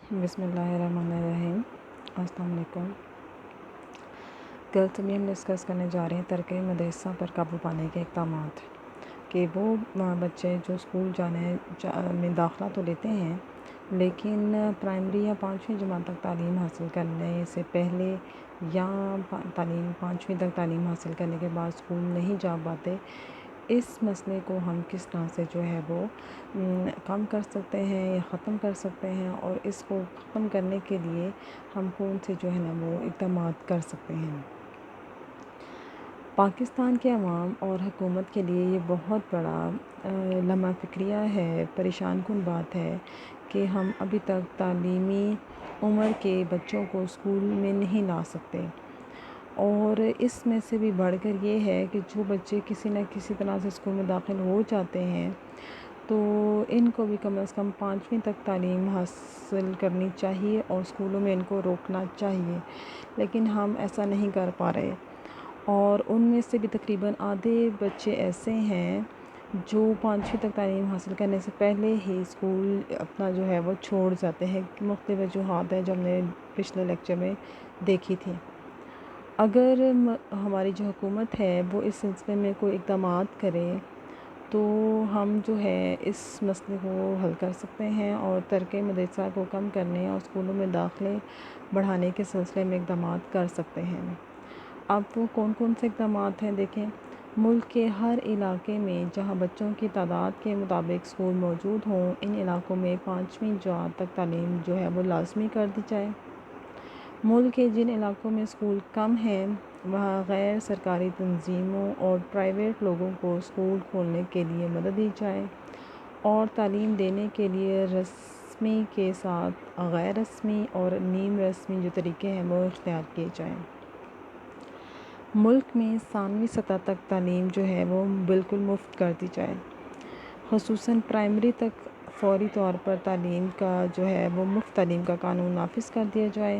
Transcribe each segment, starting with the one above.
بسم اللہ الرحمن الرحیم۔ السلام علیکم۔ کل سے ہم ڈسکس کرنے جا رہے ہیں ترقی مدرسہ پر قابو پانے کے اقدامات، کہ وہ بچے جو اسکول جانے میں داخلہ تو لیتے ہیں لیکن پرائمری یا 5ویں جماعت تک تعلیم حاصل کرنے سے پہلے یا 5ویں تک تعلیم حاصل کرنے کے بعد اسکول نہیں جا پاتے، اس مسئلے کو ہم کس طرح سے جو ہے وہ کم کر سکتے ہیں یا ختم کر سکتے ہیں، اور اس کو ختم کرنے کے لیے ہم کون سے جو ہے نا وہ اقدامات کر سکتے ہیں۔ پاکستان کے عوام اور حکومت کے لیے یہ بہت بڑا لمحہ فکریہ ہے، پریشان کن بات ہے کہ ہم ابھی تک تعلیمی عمر کے بچوں کو اسکول میں نہیں لا سکتے، اور اس میں سے بھی بڑھ کر یہ ہے کہ جو بچے کسی نہ کسی طرح سے اسکول میں داخل ہو جاتے ہیں تو ان کو بھی کم از کم 5ویں تک تعلیم حاصل کرنی چاہیے اور اسکولوں میں ان کو روکنا چاہیے، لیکن ہم ایسا نہیں کر پا رہے، اور ان میں سے بھی تقریباً آدھے بچے ایسے ہیں جو 5ویں تک تعلیم حاصل کرنے سے پہلے ہی اسکول اپنا جو ہے وہ چھوڑ جاتے ہیں۔ مختلف وجوہات ہیں جو ہم نے پچھلے لیکچر میں دیکھی تھی۔ اگر ہماری جو حکومت ہے وہ اس سلسلے میں کوئی اقدامات کرے تو ہم جو ہے اس مسئلے کو حل کر سکتے ہیں اور ترقی مدرسہ کو کم کرنے اور اسکولوں میں داخلے بڑھانے کے سلسلے میں اقدامات کر سکتے ہیں۔ اب وہ کون کون سے اقدامات ہیں دیکھیں۔ ملک کے ہر علاقے میں جہاں بچوں کی تعداد کے مطابق اسکول موجود ہوں، ان علاقوں میں 5ویں جماعت تک تعلیم جو ہے وہ لازمی کر دی جائے۔ ملک کے جن علاقوں میں اسکول کم ہیں وہاں غیر سرکاری تنظیموں اور پرائیویٹ لوگوں کو اسکول کھولنے کے لیے مدد دی جائے، اور تعلیم دینے کے لیے رسمی کے ساتھ غیر رسمی اور نیم رسمی جو طریقے ہیں وہ اختیار کیے جائیں۔ ملک میں ثانوی سطح تک تعلیم جو ہے وہ بالکل مفت کر دی جائے، خصوصاً پرائمری تک فوری طور پر تعلیم کا جو ہے وہ مفت تعلیم کا قانون نافذ کر دیا جائے۔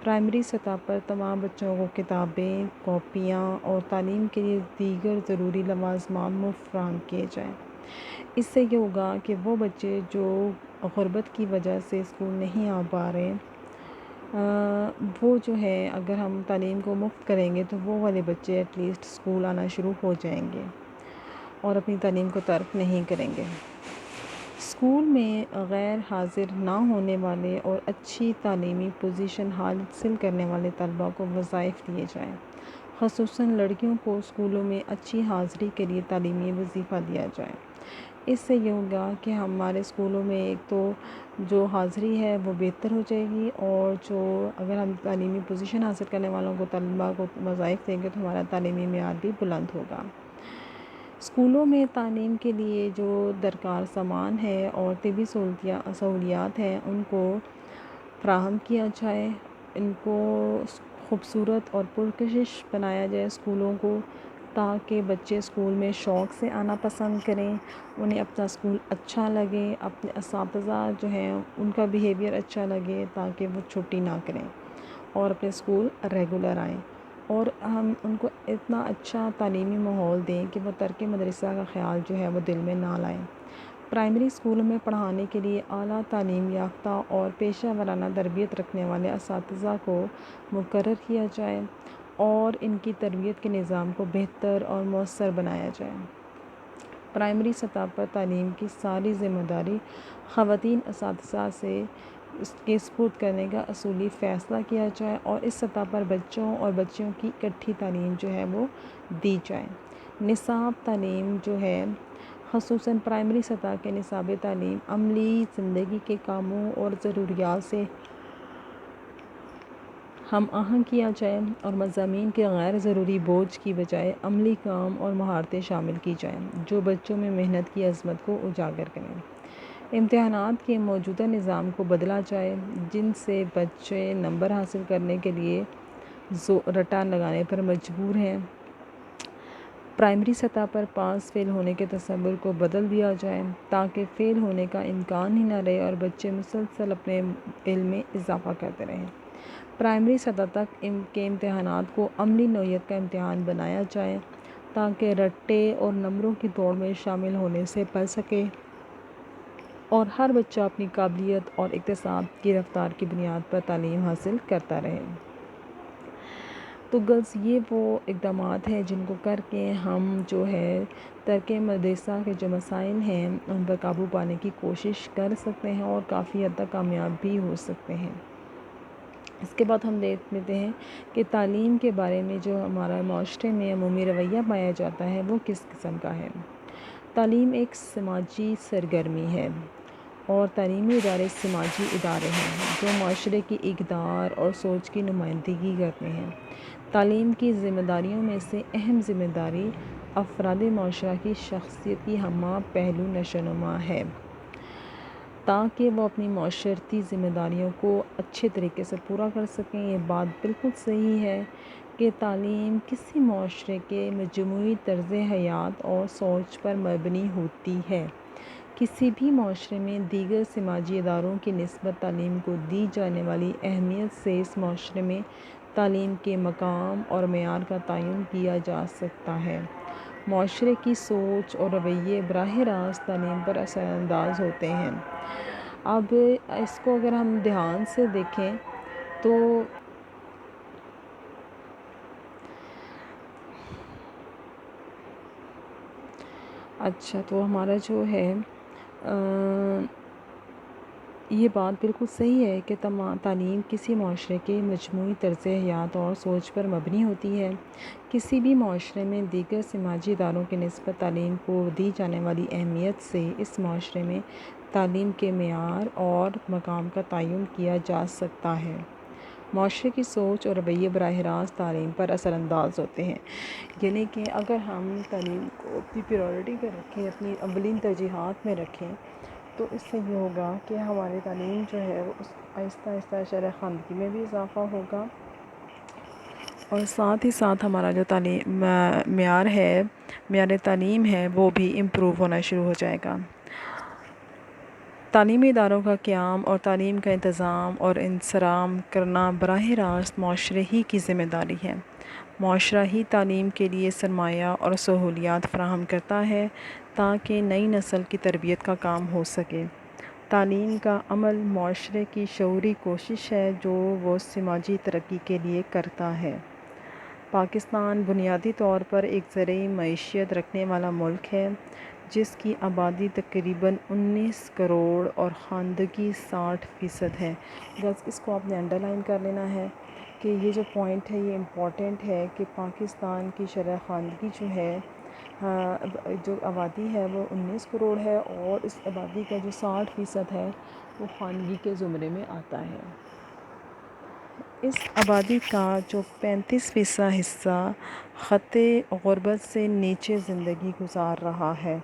پرائمری سطح پر تمام بچوں کو کتابیں، کاپیاں اور تعلیم کے لیے دیگر ضروری لوازمات مفت فراہم کیے جائیں۔ اس سے یہ ہوگا کہ وہ بچے جو غربت کی وجہ سے اسکول نہیں آ پا رہے، وہ جو ہے اگر ہم تعلیم کو مفت کریں گے تو وہ والے بچے ایٹ لیسٹ اسکول آنا شروع ہو جائیں گے اور اپنی تعلیم کو ترک نہیں کریں گے۔ اسکول میں غیر حاضر نہ ہونے والے اور اچھی تعلیمی پوزیشن حاصل کرنے والے طلباء کو وظائف دیے جائیں، خصوصاً لڑکیوں کو اسکولوں میں اچھی حاضری کے لیے تعلیمی وظیفہ دیا جائے۔ اس سے یہ ہوگا کہ ہمارے اسکولوں میں ایک تو جو حاضری ہے وہ بہتر ہو جائے گی، اور جو اگر ہم تعلیمی پوزیشن حاصل کرنے والوں کو طلباء کو وظائف دیں گے تو ہمارا تعلیمی معیار بھی بلند ہوگا۔ اسکولوں میں تعلیم کے لیے جو درکار سامان ہے اور طبی سہولیات ہیں ان کو فراہم کیا جائے، ان کو خوبصورت اور پرکشش بنایا جائے اسکولوں کو، تاکہ بچے اسکول میں شوق سے آنا پسند کریں، انہیں اپنا اسکول اچھا لگے، اپنے اساتذہ جو ہیں ان کا بیہیویئر اچھا لگے، تاکہ وہ چھٹی نہ کریں اور اپنے اسکول ریگولر آئیں، اور ہم ان کو اتنا اچھا تعلیمی ماحول دیں کہ وہ ترک مدرسہ کا خیال جو ہے وہ دل میں نہ لائیں۔ پرائمری اسکولوں میں پڑھانے کے لیے اعلیٰ تعلیم یافتہ اور پیشہ ورانہ تربیت رکھنے والے اساتذہ کو مقرر کیا جائے اور ان کی تربیت کے نظام کو بہتر اور مؤثر بنایا جائے۔ پرائمری سطح پر تعلیم کی ساری ذمہ داری خواتین اساتذہ سے اس کے سپرد کرنے کا اصولی فیصلہ کیا جائے، اور اس سطح پر بچوں اور بچیوں کی اکٹھی تعلیم جو ہے وہ دی جائے۔ نصاب تعلیم جو ہے خصوصاً پرائمری سطح کے نصاب تعلیم عملی زندگی کے کاموں اور ضروریات سے ہم آہنگ کیا جائے، اور مضامین کے غیر ضروری بوجھ کی بجائے عملی کام اور مہارتیں شامل کی جائیں جو بچوں میں محنت کی عظمت کو اجاگر کریں۔ امتحانات کے موجودہ نظام کو بدلا جائے جن سے بچے نمبر حاصل کرنے کے لیے رٹا لگانے پر مجبور ہیں۔ پرائمری سطح پر پاس فیل ہونے کے تصور کو بدل دیا جائے تاکہ فیل ہونے کا امکان ہی نہ رہے اور بچے مسلسل اپنے علم میں اضافہ کرتے رہیں۔ پرائمری سطح تک کے امتحانات کو عملی نوعیت کا امتحان بنایا جائے تاکہ رٹے اور نمبروں کی دوڑ میں شامل ہونے سے بچ سکیں۔ اور ہر بچہ اپنی قابلیت اور اکتساب کی رفتار کی بنیاد پر تعلیم حاصل کرتا رہے۔ تو گرلز یہ وہ اقدامات ہیں جن کو کر کے ہم جو ہے ترک مدرسہ کے جو مسائل ہیں ان پر قابو پانے کی کوشش کر سکتے ہیں اور کافی حد تک کامیاب بھی ہو سکتے ہیں۔ اس کے بعد ہم دیکھ لیتے ہیں کہ تعلیم کے بارے میں جو ہمارا معاشرے میں عمومی رویہ پایا جاتا ہے وہ کس قسم کا ہے۔ تعلیم ایک سماجی سرگرمی ہے اور تعلیمی ادارے سماجی ادارے ہیں جو معاشرے کی اقدار اور سوچ کی نمائندگی کرتے ہیں۔ تعلیم کی ذمہ داریوں میں سے اہم ذمہ داری افراد معاشرہ کی شخصیت کی ہمہ پہلو نشوونما ہے تاکہ وہ اپنی معاشرتی ذمہ داریوں کو اچھے طریقے سے پورا کر سکیں۔ یہ بات بالکل صحیح ہے کہ تعلیم کسی معاشرے کے مجموعی طرز حیات اور سوچ پر مبنی ہوتی ہے۔ کسی بھی معاشرے میں دیگر سماجی اداروں کی نسبت تعلیم کو دی جانے والی اہمیت سے اس معاشرے میں تعلیم کے مقام اور معیار کا تعین کیا جا سکتا ہے۔ معاشرے کی سوچ اور رویے براہ راست تعلیم پر اثر انداز ہوتے ہیں۔ اب اس کو اگر ہم دھیان سے دیکھیں تو تو ہمارا جو ہے یہ بات بالکل صحیح ہے کہ تعلیم کسی معاشرے کے مجموعی طرز حیات اور سوچ پر مبنی ہوتی ہے۔ کسی بھی معاشرے میں دیگر سماجی اداروں کی نسبت تعلیم کو دی جانے والی اہمیت سے اس معاشرے میں تعلیم کے معیار اور مقام کا تعین کیا جا سکتا ہے۔ معاشرے کی سوچ اور رویے براہ راست تعلیم پر اثر انداز ہوتے ہیں، یعنی کہ اگر ہم تعلیم کو اپنی پریورٹی پہ رکھیں، اپنی اولین ترجیحات میں رکھیں تو اس سے یہ ہوگا کہ ہماری تعلیم جو ہے اس آہستہ آہستہ شرح خواندگی میں بھی اضافہ ہوگا اور ساتھ ہی ساتھ ہمارا جو تعلیم معیار تعلیم ہے وہ بھی امپروو ہونا شروع ہو جائے گا۔ تعلیمی اداروں کا قیام اور تعلیم کا انتظام اور انصرام کرنا براہ راست معاشرے ہی کی ذمہ داری ہے۔ معاشرہ ہی تعلیم کے لیے سرمایہ اور سہولیات فراہم کرتا ہے تاکہ نئی نسل کی تربیت کا کام ہو سکے۔ تعلیم کا عمل معاشرے کی شعوری کوشش ہے جو وہ سماجی ترقی کے لیے کرتا ہے۔ پاکستان بنیادی طور پر ایک زرعی معیشت رکھنے والا ملک ہے جس کی آبادی تقریباً 19 کروڑ اور خواندگی 60% ہے۔ بس اس کو آپ نے انڈر لائن کر لینا ہے کہ یہ جو پوائنٹ ہے یہ امپورٹنٹ ہے کہ پاکستان کی شرح خواندگی جو ہے جو آبادی ہے وہ 19 کروڑ ہے اور اس آبادی کا جو 60% ہے وہ خواندگی کے زمرے میں آتا ہے۔ اس آبادی کا جو 35% حصہ خطِ غربت سے نیچے زندگی گزار رہا ہے۔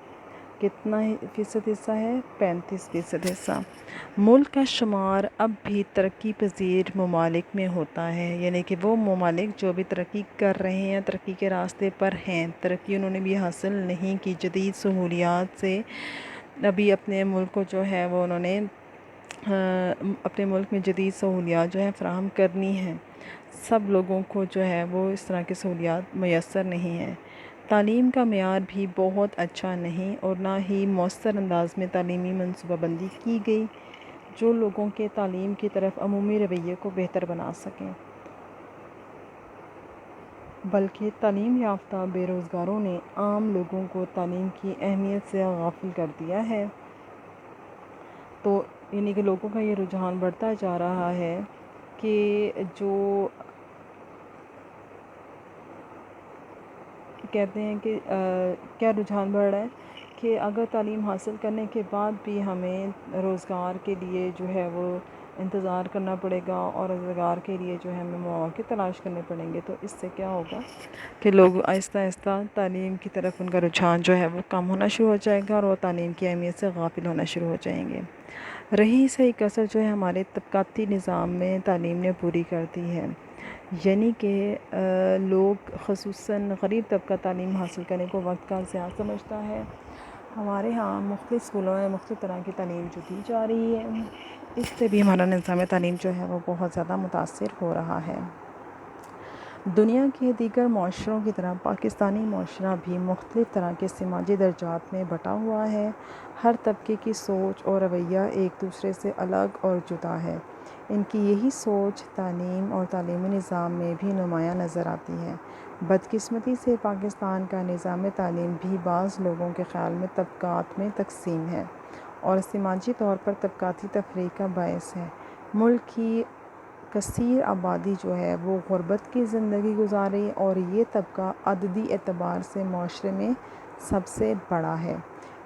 کتنا فیصد حصہ ہے؟ 35% حصہ۔ ملک کا شمار اب بھی ترقی پذیر ممالک میں ہوتا ہے، یعنی کہ وہ ممالک جو بھی ترقی کر رہے ہیں، ترقی کے راستے پر ہیں، ترقی انہوں نے بھی حاصل نہیں کی، جدید سہولیات سے ابھی اپنے ملک کو جو ہے وہ انہوں نے اپنے ملک میں جدید سہولیات جو ہے فراہم کرنی ہیں۔ سب لوگوں کو جو ہے وہ اس طرح کی سہولیات میسر نہیں ہیں۔ تعلیم کا معیار بھی بہت اچھا نہیں اور نہ ہی مؤثر انداز میں تعلیمی منصوبہ بندی کی گئی جو لوگوں کے تعلیم کی طرف عمومی رویے کو بہتر بنا سکیں، بلکہ تعلیم یافتہ بے روزگاروں نے عام لوگوں کو تعلیم کی اہمیت سے غافل کر دیا ہے۔ تو یعنی کہ لوگوں کا یہ رجحان بڑھتا جا رہا ہے کہ جو کہتے ہیں کہ کیا رجحان بڑھ رہا ہے کہ اگر تعلیم حاصل کرنے کے بعد بھی ہمیں روزگار کے لیے جو ہے وہ انتظار کرنا پڑے گا اور روزگار کے لیے جو ہے ہمیں مواقع تلاش کرنے پڑیں گے، تو اس سے کیا ہوگا کہ لوگ آہستہ آہستہ تعلیم کی طرف ان کا رجحان جو ہے وہ کم ہونا شروع ہو جائے گا اور وہ تعلیم کی اہمیت سے غافل ہونا شروع ہو جائیں گے۔ رہی صحیح کسر جو ہے ہمارے طبقاتی نظام میں تعلیم نے پوری کر دی ہے، یعنی کہ لوگ خصوصاً غریب طبقہ تعلیم حاصل کرنے کو وقت کا ضیاع سمجھتا ہے۔ ہمارے ہاں مختلف اسکولوں میں مختلف طرح کی تعلیم جو دی جا رہی ہے، اس سے بھی ہمارا نظام تعلیم جو ہے وہ بہت زیادہ متاثر ہو رہا ہے۔ دنیا کے دیگر معاشروں کی طرح پاکستانی معاشرہ بھی مختلف طرح کے سماجی درجات میں بٹا ہوا ہے۔ ہر طبقے کی سوچ اور رویہ ایک دوسرے سے الگ اور جدا ہے۔ ان کی یہی سوچ تعلیم اور تعلیمی نظام میں بھی نمایاں نظر آتی ہے۔ بدقسمتی سے پاکستان کا نظام تعلیم بھی بعض لوگوں کے خیال میں طبقات میں تقسیم ہے اور سماجی طور پر طبقاتی تفریق کا باعث ہے۔ ملک کی کثیر آبادی جو ہے وہ غربت کی زندگی گزار رہی ہے اور یہ طبقہ عددی اعتبار سے معاشرے میں سب سے بڑا ہے۔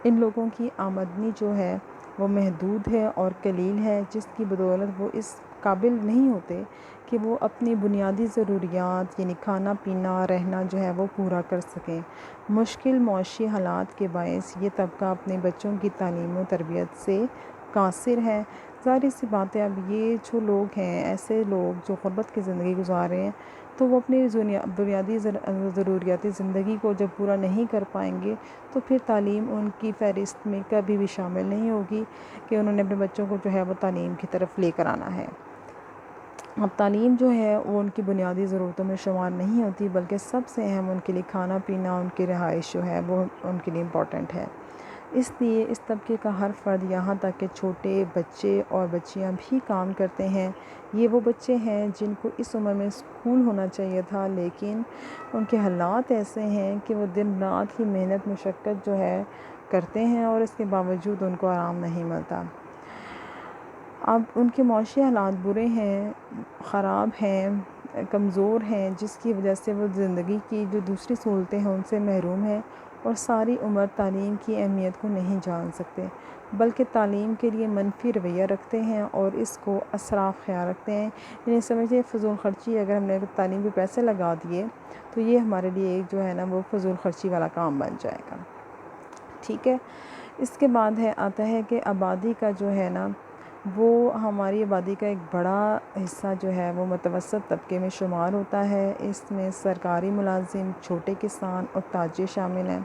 ان لوگوں کی آمدنی جو ہے وہ محدود ہے اور قلیل ہے، جس کی بدولت وہ اس قابل نہیں ہوتے کہ وہ اپنی بنیادی ضروریات یعنی کھانا پینا رہنا جو ہے وہ پورا کر سکیں۔ مشکل معاشی حالات کے باعث یہ طبقہ اپنے بچوں کی تعلیم و تربیت سے قاصر ہے۔ ظاہر سی بات ہے، اب یہ جو لوگ ہیں، ایسے لوگ جو غربت کی زندگی گزار رہے ہیں، تو وہ اپنی بنیادی ضروریات زندگی کو جب پورا نہیں کر پائیں گے تو پھر تعلیم ان کی فہرست میں کبھی بھی شامل نہیں ہوگی کہ انہوں نے اپنے بچوں کو جو ہے وہ تعلیم کی طرف لے کر آنا ہے۔ اب تعلیم جو ہے وہ ان کی بنیادی ضرورتوں میں شمار نہیں ہوتی، بلکہ سب سے اہم ان کے لیے کھانا پینا، ان کی رہائش جو ہے وہ ان کے لیے امپورٹنٹ ہے۔ اس لیے اس طبقے کا ہر فرد، یہاں تک کہ چھوٹے بچے اور بچیاں بھی کام کرتے ہیں۔ یہ وہ بچے ہیں جن کو اس عمر میں اسکول ہونا چاہیے تھا، لیکن ان کے حالات ایسے ہیں کہ وہ دن رات ہی محنت مشقت جو ہے کرتے ہیں اور اس کے باوجود ان کو آرام نہیں ملتا۔ اب ان کے معاشی حالات برے ہیں، خراب ہیں، کمزور ہیں، جس کی وجہ سے وہ زندگی کی جو دوسری سہولتیں ہیں ان سے محروم ہیں اور ساری عمر تعلیم کی اہمیت کو نہیں جان سکتے، بلکہ تعلیم کے لیے منفی رویہ رکھتے ہیں اور اس کو اسراف خیال رکھتے ہیں۔ یعنی سمجھیں فضول خرچی، اگر ہم نے تعلیم پہ پیسے لگا دیے تو یہ ہمارے لیے ایک جو ہے نا وہ فضول خرچی والا کام بن جائے گا۔ ٹھیک ہے، اس کے بعد آتا ہے کہ آبادی کا جو ہے نا وہ ہماری آبادی کا ایک بڑا حصہ جو ہے وہ متوسط طبقے میں شمار ہوتا ہے۔ اس میں سرکاری ملازم، چھوٹے کسان اور تاجر شامل ہیں۔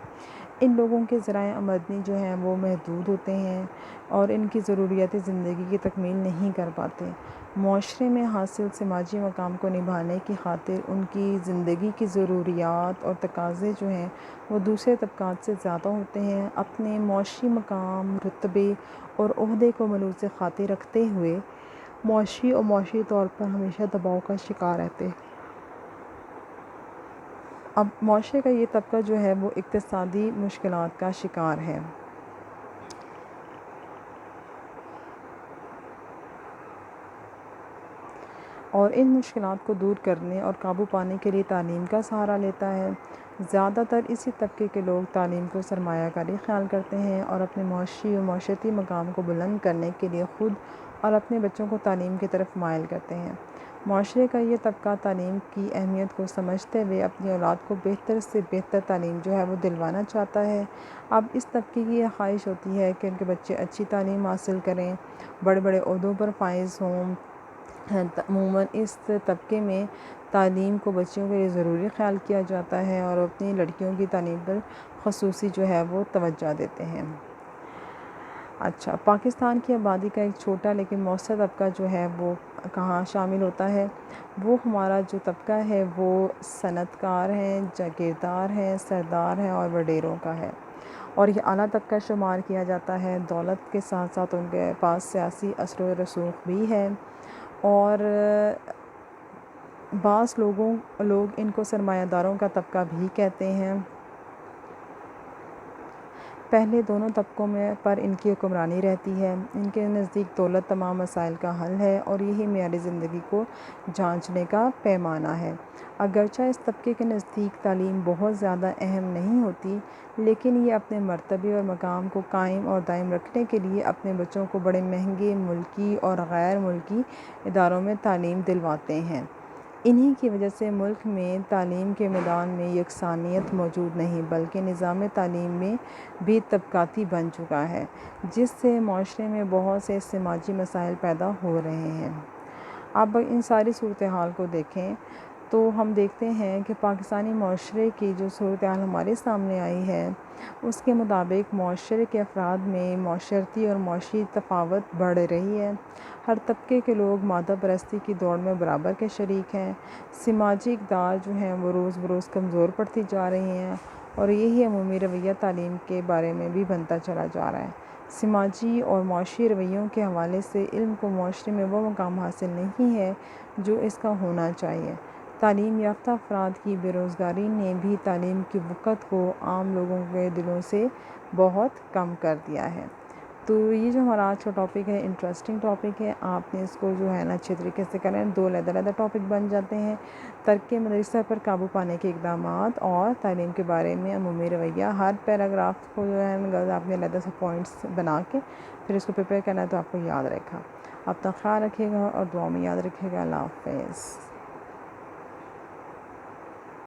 ان لوگوں کے ذرائع آمدنی جو ہیں وہ محدود ہوتے ہیں اور ان کی ضروریات زندگی کی تکمیل نہیں کر پاتے۔ معاشرے میں حاصل سماجی مقام کو نبھانے کی خاطر ان کی زندگی کی ضروریات اور تقاضے جو ہیں وہ دوسرے طبقات سے زیادہ ہوتے ہیں۔ اپنے معاشی مقام، رتبے اور عہدے کو ملحوظ خاطر رکھتے ہوئے معاشی اور معاشی طور پر ہمیشہ دباؤ کا شکار رہتے ہیں۔ اب معاشرے کا یہ طبقہ جو ہے وہ اقتصادی مشکلات کا شکار ہے اور ان مشکلات کو دور کرنے اور قابو پانے کے لیے تعلیم کا سہارا لیتا ہے۔ زیادہ تر اسی طبقے کے لوگ تعلیم کو سرمایہ کاری خیال کرتے ہیں اور اپنے معاشی و معاشرتی مقام کو بلند کرنے کے لیے خود اور اپنے بچوں کو تعلیم کی طرف مائل کرتے ہیں۔ معاشرے کا یہ طبقہ تعلیم کی اہمیت کو سمجھتے ہوئے اپنی اولاد کو بہتر سے بہتر تعلیم جو ہے وہ دلوانا چاہتا ہے۔ اب اس طبقے کی یہ خواہش ہوتی ہے کہ ان کے بچے اچھی تعلیم حاصل کریں، بڑے بڑے عہدوں پر فائز ہوں۔ عموماً اس طبقے میں تعلیم کو بچیوں کے لیے ضروری خیال کیا جاتا ہے اور اپنی لڑکیوں کی تعلیم پر خصوصی جو ہے وہ توجہ دیتے ہیں۔ اچھا، پاکستان کی آبادی کا ایک چھوٹا لیکن مؤثر طبقہ جو ہے وہ کہاں شامل ہوتا ہے؟ وہ ہمارا جو طبقہ ہے وہ صنعت کار ہیں، جاگیردار ہیں، سردار ہیں اور وڈیروں کا ہے، اور یہ اعلیٰ طبقہ شمار کیا جاتا ہے۔ دولت کے ساتھ ساتھ ان کے پاس سیاسی اثر و رسوخ بھی ہے اور بعض لوگ ان کو سرمایہ داروں کا طبقہ بھی کہتے ہیں۔ پہلے دونوں طبقوں میں پر ان کی حکمرانی رہتی ہے۔ ان کے نزدیک دولت تمام مسائل کا حل ہے اور یہی معیار زندگی کو جانچنے کا پیمانہ ہے۔ اگرچہ اس طبقے کے نزدیک تعلیم بہت زیادہ اہم نہیں ہوتی، لیکن یہ اپنے مرتبے اور مقام کو قائم اور دائم رکھنے کے لیے اپنے بچوں کو بڑے مہنگے ملکی اور غیر ملکی اداروں میں تعلیم دلواتے ہیں۔ انہی کی وجہ سے ملک میں تعلیم کے میدان میں یکسانیت موجود نہیں، بلکہ نظام تعلیم میں بھی طبقاتی بن چکا ہے، جس سے معاشرے میں بہت سے سماجی مسائل پیدا ہو رہے ہیں۔ اب ان ساری صورتحال کو دیکھیں تو ہم دیکھتے ہیں کہ پاکستانی معاشرے کی جو صورتحال ہمارے سامنے آئی ہے اس کے مطابق معاشرے کے افراد میں معاشرتی اور معاشی تفاوت بڑھ رہی ہے۔ ہر طبقے کے لوگ مادہ پرستی کی دوڑ میں برابر کے شریک ہیں۔ سماجی اقدار جو ہیں وہ روز بروز کمزور پڑتی جا رہی ہیں، اور یہی عمومی رویہ تعلیم کے بارے میں بھی بنتا چلا جا رہا ہے۔ سماجی اور معاشی رویوں کے حوالے سے علم کو معاشرے میں وہ مقام حاصل نہیں ہے جو اس کا ہونا چاہیے۔ تعلیم یافتہ افراد کی بے روزگاری نے بھی تعلیم کی وقت کو عام لوگوں کے دلوں سے بہت کم کر دیا ہے۔ تو یہ جو ہمارا آج کا ٹاپک ہے انٹرسٹنگ ٹاپک ہے، آپ نے اس کو جو ہے نا اچھے طریقے سے کریں۔ 2 علیحدہ ٹاپک بن جاتے ہیں: ترک مدرسہ پر قابو پانے کے اقدامات اور تعلیم کے بارے میں عمومی رویہ۔ ہر پیراگراف کو جو ہے آپ نے علیحدہ سے پوائنٹس بنا کے پھر اس کو پریپیئر کرنا ہے، تو آپ کو یاد رکھا۔ اپنا خیال رکھیے گا اور دعاؤں میں یاد رکھیے گا۔ اللہ حافظ۔